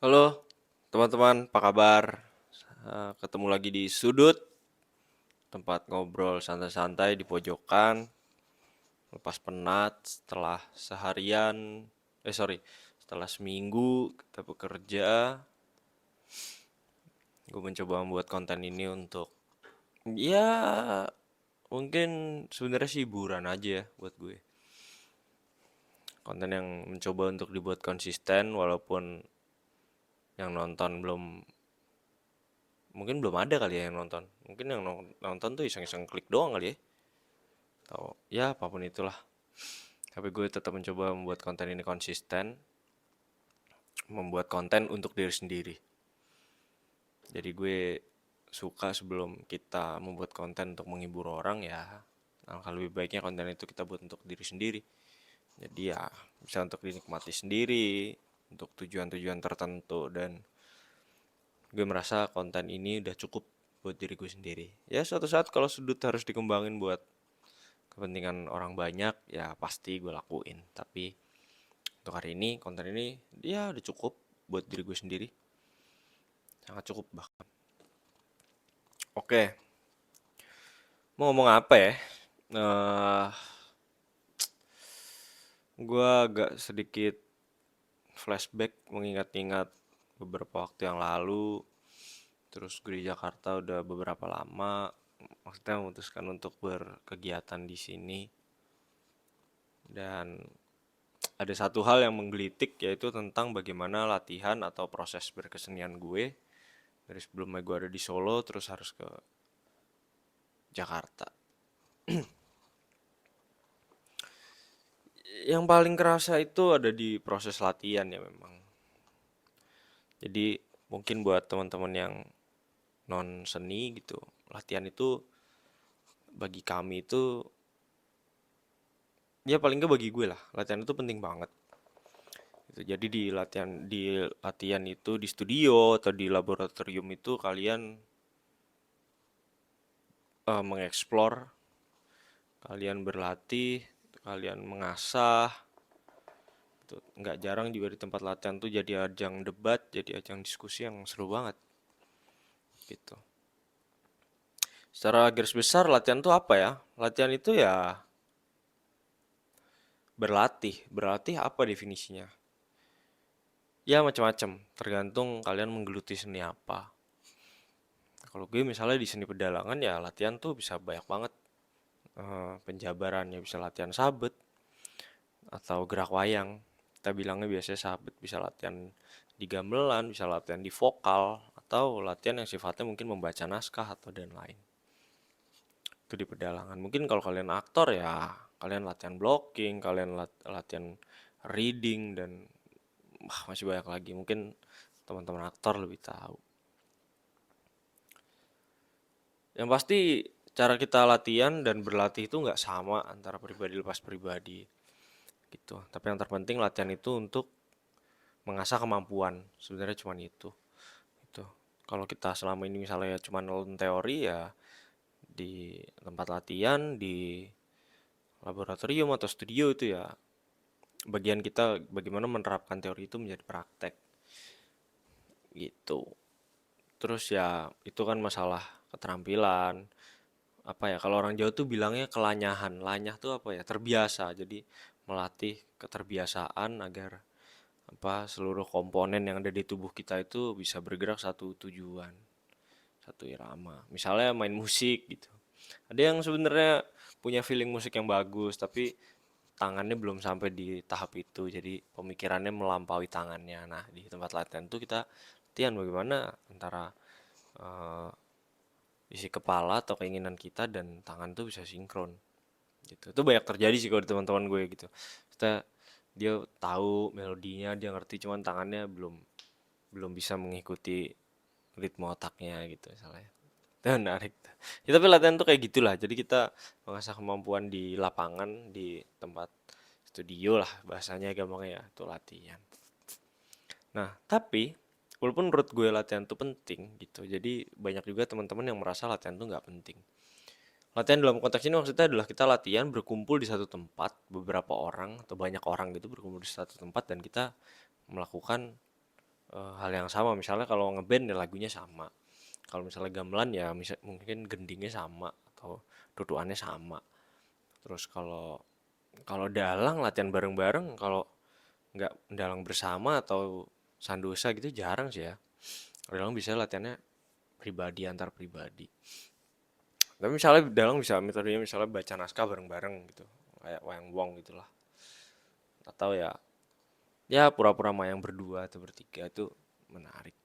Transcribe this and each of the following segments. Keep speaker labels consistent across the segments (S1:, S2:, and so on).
S1: Halo teman-teman, apa kabar? Ketemu lagi di sudut, tempat ngobrol santai-santai di pojokan, lepas penat setelah seharian, setelah seminggu kita bekerja. Gue mencoba membuat konten ini untuk, ya mungkin sebenarnya sih hiburan aja ya buat gue. Konten yang mencoba untuk dibuat konsisten walaupun yang nonton mungkin belum ada kali ya yang nonton. Mungkin yang nonton tuh iseng-iseng klik doang kali ya. Atau ya apapun itulah. Tapi gue tetap mencoba membuat konten ini konsisten, membuat konten untuk diri sendiri. Jadi gue suka sebelum kita membuat konten untuk menghibur orang ya, alangkah lebih baiknya konten itu kita buat untuk diri sendiri. Jadi ya bisa untuk dinikmati sendiri, untuk tujuan-tujuan tertentu dan gue merasa konten ini udah cukup buat diri gue sendiri. Ya suatu saat kalau sudut harus dikembangin buat kepentingan orang banyak ya pasti gue lakuin. Tapi untuk hari ini konten ini dia udah cukup buat diri gue sendiri, sangat cukup bahkan. Oke, mau ngomong apa ya? eh gue agak sedikit flashback mengingat-ingat beberapa waktu yang lalu. Terus gue di Jakarta udah beberapa lama, maksudnya memutuskan untuk berkegiatan di sini. Dan ada satu hal yang menggelitik yaitu tentang bagaimana latihan atau proses berkesenian gue dari sebelumnya gue ada di Solo terus harus ke Jakarta. Yang paling kerasa itu ada di proses latihan ya memang. Jadi mungkin buat teman-teman yang non seni gitu, latihan itu bagi kami itu ya paling nggak bagi gue lah, latihan itu penting banget. Gitu. Jadi di latihan itu di studio atau di laboratorium itu kalian mengeksplor, kalian berlatih, kalian mengasah. Gitu. Nggak jarang juga di tempat latihan tuh jadi ajang debat, jadi ajang diskusi yang seru banget. Gitu. Secara garis besar latihan tuh apa ya? Latihan itu ya berlatih. Berlatih apa definisinya? Ya macam-macam, tergantung kalian menggeluti seni apa. Kalau gue misalnya di seni pedalangan ya latihan tuh bisa banyak banget. Penjabarannya bisa latihan sabet atau gerak wayang. Kita bilangnya biasanya sabet bisa latihan di gamelan, bisa latihan di vokal, atau latihan yang sifatnya mungkin membaca naskah atau dan lain. Itu di pedalangan. Mungkin kalau kalian aktor ya kalian latihan blocking, kalian latihan reading dan masih banyak lagi. Mungkin teman-teman aktor lebih tahu. Yang pasti cara kita latihan dan berlatih itu nggak sama antara pribadi lepas pribadi gitu. Tapi yang terpenting latihan itu untuk mengasah kemampuan. Sebenarnya cuma itu. Itu. Kalau kita selama ini misalnya cuma nonton teori ya di tempat latihan, di laboratorium atau studio itu ya bagian kita bagaimana menerapkan teori itu menjadi praktek gitu. Terus ya itu kan masalah keterampilan. Apa ya kalau orang Jawa tuh bilangnya kelanyahan. Lanyah tuh apa ya? Terbiasa. Jadi melatih keterbiasaan agar apa seluruh komponen yang ada di tubuh kita itu bisa bergerak satu tujuan, satu irama. Misalnya main musik gitu. Ada yang sebenarnya punya feeling musik yang bagus, tapi tangannya belum sampai di tahap itu. Jadi pemikirannya melampaui tangannya. Nah, di tempat latihan tuh kita latihan bagaimana antara eh, isi kepala atau keinginan kita dan tangan tuh bisa sinkron. Gitu. Itu banyak terjadi sih kalau di teman-teman gue gitu. Kita dia tahu melodinya, dia ngerti cuman tangannya belum belum bisa mengikuti ritme otaknya gitu misalnya. Itu menarik. Ya, tapi latihan tuh kayak gitulah. Jadi kita mengasah kemampuan di lapangan, di tempat studio lah bahasanya gampangnya ya, itu latihan. Nah, tapi walaupun menurut gue latihan tuh penting gitu. Jadi banyak juga teman-teman yang merasa latihan tuh nggak penting. Latihan dalam konteks ini maksudnya adalah kita latihan berkumpul di satu tempat, beberapa orang atau banyak orang gitu berkumpul di satu tempat dan kita melakukan hal yang sama. Misalnya kalau ngeband ya lagunya sama. Kalau misalnya gamelan ya mungkin gendingnya sama atau tutuannya sama. Terus kalau kalau dalang latihan bareng-bareng, kalau nggak dalang bersama atau sandosa gitu jarang sih ya. Dalang bisa latihannya pribadi antar pribadi. Tapi misalnya dalang bisa metodenya misalnya baca naskah bareng-bareng gitu, kayak wayang wong gitulah. Atau ya pura-pura mayang berdua atau bertiga itu menarik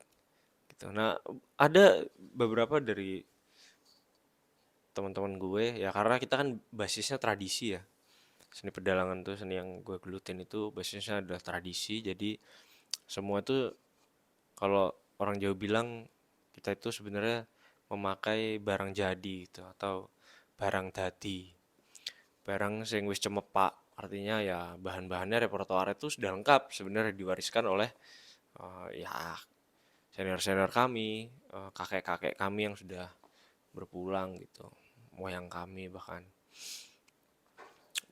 S1: gitu. Nah, ada beberapa dari teman-teman gue ya karena kita kan basisnya tradisi ya. Seni pedalangan tuh seni yang gue gelutin itu basisnya adalah tradisi. Jadi semua itu kalau orang Jawa bilang kita itu sebenarnya memakai barang jadi gitu atau barang dadi. Barang sing wis cemepak. Artinya ya bahan-bahannya repertoire itu sudah lengkap sebenarnya diwariskan oleh ya senior-senior kami, kakek-kakek kami yang sudah berpulang gitu, moyang kami bahkan.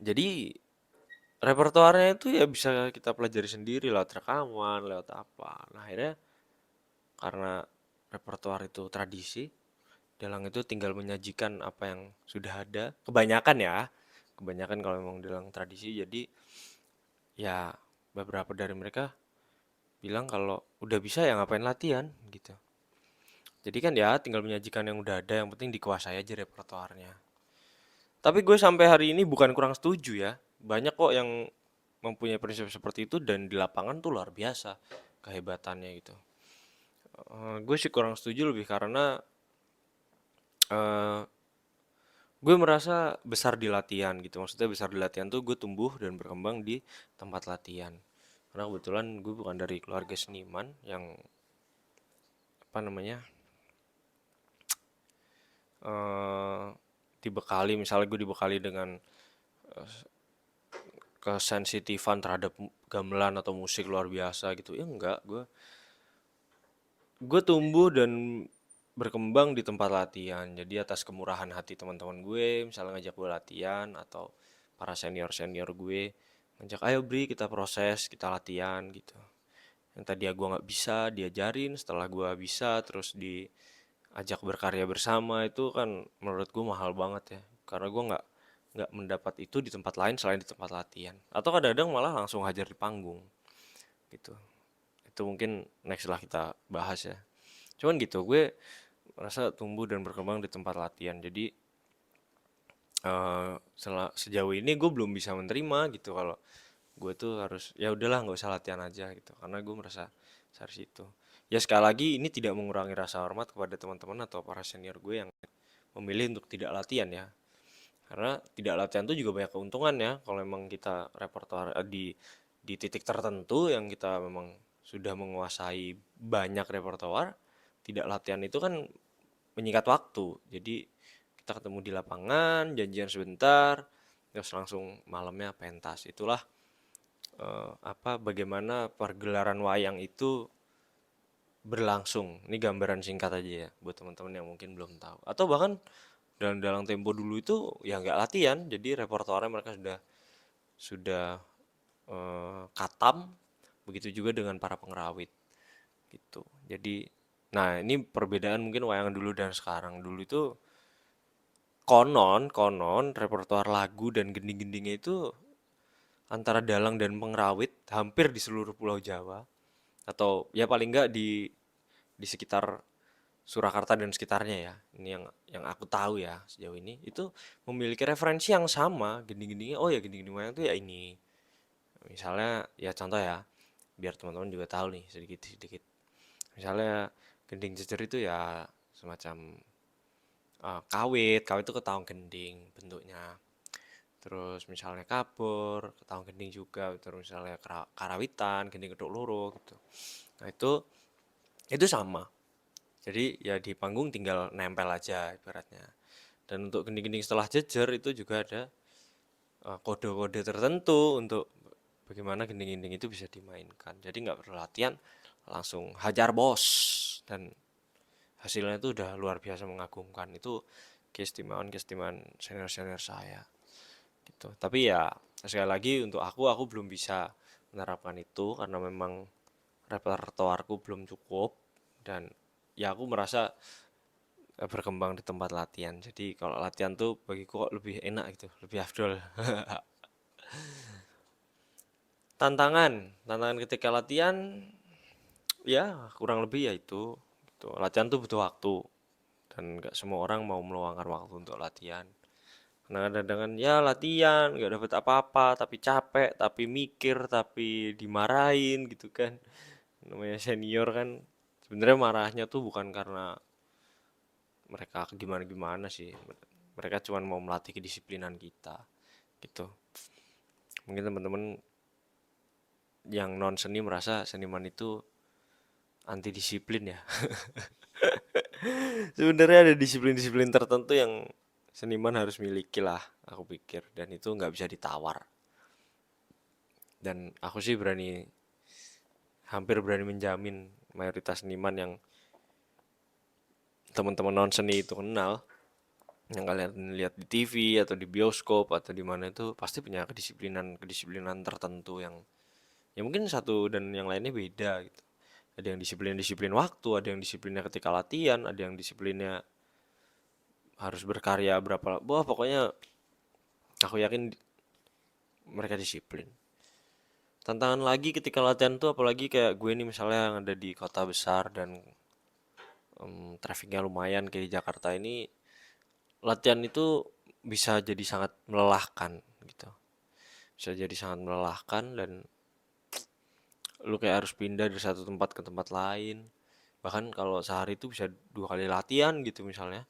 S1: Jadi repertoarnya itu ya bisa kita pelajari sendiri lewat rekaman, lewat apa. Nah akhirnya karena repertoar itu tradisi, dalang itu tinggal menyajikan apa yang sudah ada. Kebanyakan ya, kebanyakan kalau memang dalang tradisi. Jadi ya beberapa dari mereka bilang kalau udah bisa ya ngapain latihan gitu. Jadi kan ya tinggal menyajikan yang udah ada, yang penting dikuasai aja repertoarnya. Tapi gue sampai hari ini bukan kurang setuju ya. Banyak kok yang mempunyai prinsip seperti itu dan di lapangan tuh luar biasa kehebatannya gitu. Gue sih kurang setuju lebih karena eh, gue merasa besar di latihan gitu. Maksudnya besar di latihan tuh gue tumbuh dan berkembang di tempat latihan. Karena kebetulan gue bukan dari keluarga seniman yang apa namanya eh dibekali, misalnya gue dibekali dengan kesensitifan terhadap gamelan atau musik luar biasa gitu. Ya enggak, gue tumbuh dan berkembang di tempat latihan. Jadi atas kemurahan hati teman-teman gue, misalnya ngajak gue latihan atau para senior-senior gue ngajak, ayo Bri kita proses, kita latihan gitu. Yang tadi gue nggak bisa diajarin, setelah gue bisa terus diajak berkarya bersama itu kan menurut gue mahal banget ya. Karena gue nggak mendapat itu di tempat lain selain di tempat latihan. Atau kadang-kadang malah langsung hajar di panggung gitu. Itu mungkin next lah kita bahas ya. Cuman gitu, gue merasa tumbuh dan berkembang di tempat latihan. Jadi sejauh ini gue belum bisa menerima gitu kalau gue tuh harus ya udahlah nggak usah latihan aja gitu. Karena gue merasa seharus itu. Ya sekali lagi ini tidak mengurangi rasa hormat kepada teman-teman atau para senior gue yang memilih untuk tidak latihan ya. Karena tidak latihan tuh juga banyak keuntungan ya. Kalau memang kita repertoire di titik tertentu yang kita memang sudah menguasai banyak repertoire, tidak latihan itu kan menyingkat waktu. Jadi kita ketemu di lapangan, janjian sebentar, terus langsung malamnya pentas. Itulah apa bagaimana pergelaran wayang itu berlangsung. Ini gambaran singkat aja ya buat teman-teman yang mungkin belum tahu. Atau bahkan dalam tempo dulu itu ya nggak latihan, jadi repertoarnya mereka sudah katam. Begitu juga dengan para pengrawit gitu. Jadi, nah ini perbedaan mungkin wayang dulu dan sekarang. Dulu itu konon repertoar lagu dan gending-gendingnya itu antara dalang dan pengrawit hampir di seluruh Pulau Jawa atau ya paling enggak di sekitar Surakarta dan sekitarnya ya. Ini yang aku tahu ya sejauh ini itu memiliki referensi yang sama gending-gendingnya. Oh ya gending-gending wayang itu ya ini. Misalnya ya contoh ya biar teman-teman juga tahu nih sedikit-sedikit. Misalnya gending jejer itu ya semacam kawit, kawit itu ketawang gending bentuknya. Terus misalnya kapur, ketawang gending juga. Terus misalnya karawitan, gending kedok loro gitu. Nah itu sama. Jadi ya di panggung tinggal nempel aja ibaratnya. Dan untuk gending-gending setelah jejer itu juga ada kode-kode tertentu untuk bagaimana gending-gending itu bisa dimainkan. Jadi nggak perlu latihan, langsung hajar bos. Dan hasilnya itu udah luar biasa mengagumkan. Itu keistimewaan-keistimewaan senior-senior saya gitu. Tapi ya sekali lagi untuk aku belum bisa menerapkan itu karena memang repertoarku belum cukup, dan ya aku merasa berkembang di tempat latihan. Jadi kalau latihan tuh bagiku kok lebih enak gitu, lebih afdol. Tantangan ketika latihan ya kurang lebih ya itu. Gitu. Latihan tuh butuh waktu dan nggak semua orang mau meluangkan waktu untuk latihan. Karena kadang-kadang kan ya latihan nggak dapet apa-apa, tapi capek, tapi mikir, tapi dimarahin gitu kan. Namanya senior kan sebenarnya marahnya tuh bukan karena mereka gimana-gimana sih. Mereka cuma mau melatih kedisiplinan kita gitu. Mungkin teman-teman yang non seni merasa seniman itu anti disiplin ya. Sebenarnya ada disiplin-disiplin tertentu yang seniman harus miliki lah, aku pikir, dan itu nggak bisa ditawar. Dan aku sih hampir berani menjamin mayoritas seniman yang teman-teman non seni itu kenal, yang kalian lihat di TV atau di bioskop atau di mana itu pasti punya kedisiplinan tertentu yang ya mungkin satu dan yang lainnya beda gitu. Ada yang disiplin waktu, ada yang disiplinnya ketika latihan, ada yang disiplinnya harus berkarya berapa, wah pokoknya aku yakin mereka disiplin. Tantangan lagi ketika latihan tuh apalagi kayak gue nih misalnya yang ada di kota besar dan trafficnya lumayan kayak di Jakarta ini, latihan itu bisa jadi sangat melelahkan gitu. Bisa jadi sangat melelahkan dan lu kayak harus pindah dari satu tempat ke tempat lain. Bahkan kalau sehari itu bisa 2 kali latihan gitu misalnya.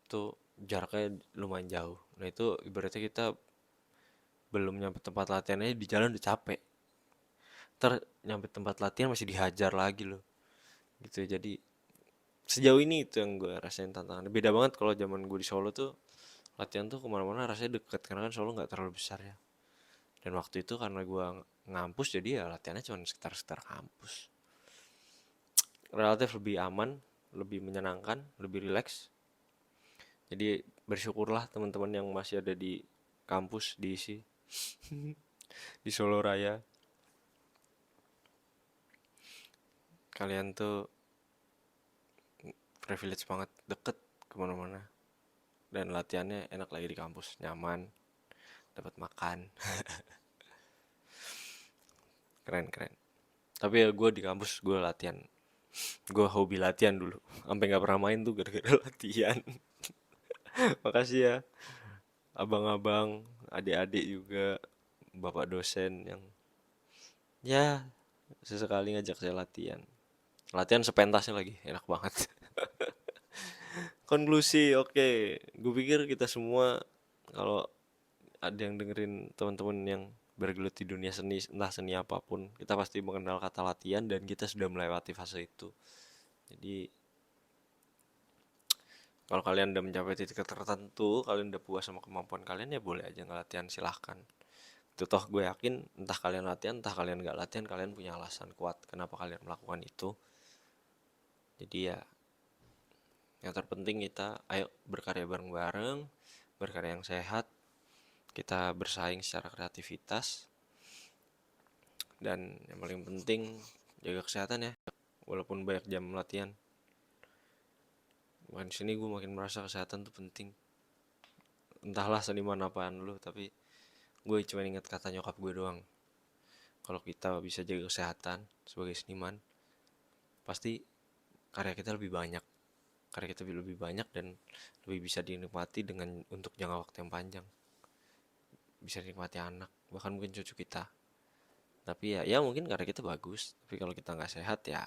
S1: Itu jaraknya lumayan jauh. Nah itu ibaratnya kita belum nyampe tempat latihannya di jalan udah capek. Nyampe tempat latihan masih dihajar lagi loh. Gitu jadi sejauh ini itu yang gue rasain tantangan. Beda banget kalau zaman gue di Solo tuh latihan tuh kemana-mana rasanya deket karena kan Solo nggak terlalu besar ya. Dan waktu itu karena gue ngampus jadi ya latihannya cuma sekitar-sekitar kampus. Relatif lebih aman, lebih menyenangkan, lebih rileks. Jadi bersyukurlah teman-teman yang masih ada di kampus diisi di Solo Raya. Kalian tuh privilege banget, deket kemana-mana. Dan latihannya enak lagi di kampus, nyaman, dapat makan, keren keren. Tapi ya gue di kampus gue latihan, gue hobi latihan dulu, sampai nggak pernah main tuh gara-gara latihan. Makasih ya abang-abang, adik-adik juga, bapak dosen yang ya sesekali ngajak saya latihan. Latihan sepentasnya lagi, enak banget. Konklusi, oke. Gue pikir kita semua kalau ada yang dengerin teman-teman yang bergelut di dunia seni, entah seni apapun, kita pasti mengenal kata latihan dan kita sudah melewati fase itu. Jadi kalau kalian udah mencapai titik tertentu, kalian udah puas sama kemampuan kalian ya boleh aja ngelatihan, silahkan. Itu toh gue yakin entah kalian latihan, entah kalian nggak latihan, kalian punya alasan kuat kenapa kalian melakukan itu. Jadi ya yang terpenting kita ayo berkarya bareng-bareng, berkarya yang sehat, kita bersaing secara kreativitas, dan yang paling penting jaga kesehatan ya. Walaupun banyak jam latihan, makin sini gue makin merasa kesehatan tuh penting. Entahlah seniman apaan lu, tapi gue cuma ingat kata nyokap gue doang. Kalau kita bisa jaga kesehatan sebagai seniman, pasti karya kita lebih banyak. Karya kita lebih banyak dan lebih bisa dinikmati dengan untuk jangka waktu yang panjang. Bisa dinikmati anak, bahkan mungkin cucu kita. Tapi ya mungkin karya kita bagus, tapi kalau kita nggak sehat ya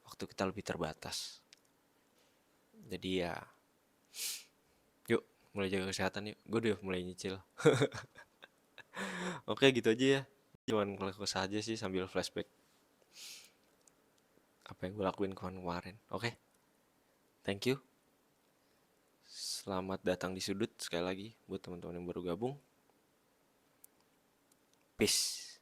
S1: waktu kita lebih terbatas. Jadi ya yuk mulai jaga kesehatan yuk. Gue udah mulai nyicil. Oke gitu aja ya. Cuman kelas aja sih sambil flashback apa yang gue lakuin kemarin. Oke, thank you. Selamat datang di sudut sekali lagi buat teman-teman yang baru gabung. Peace.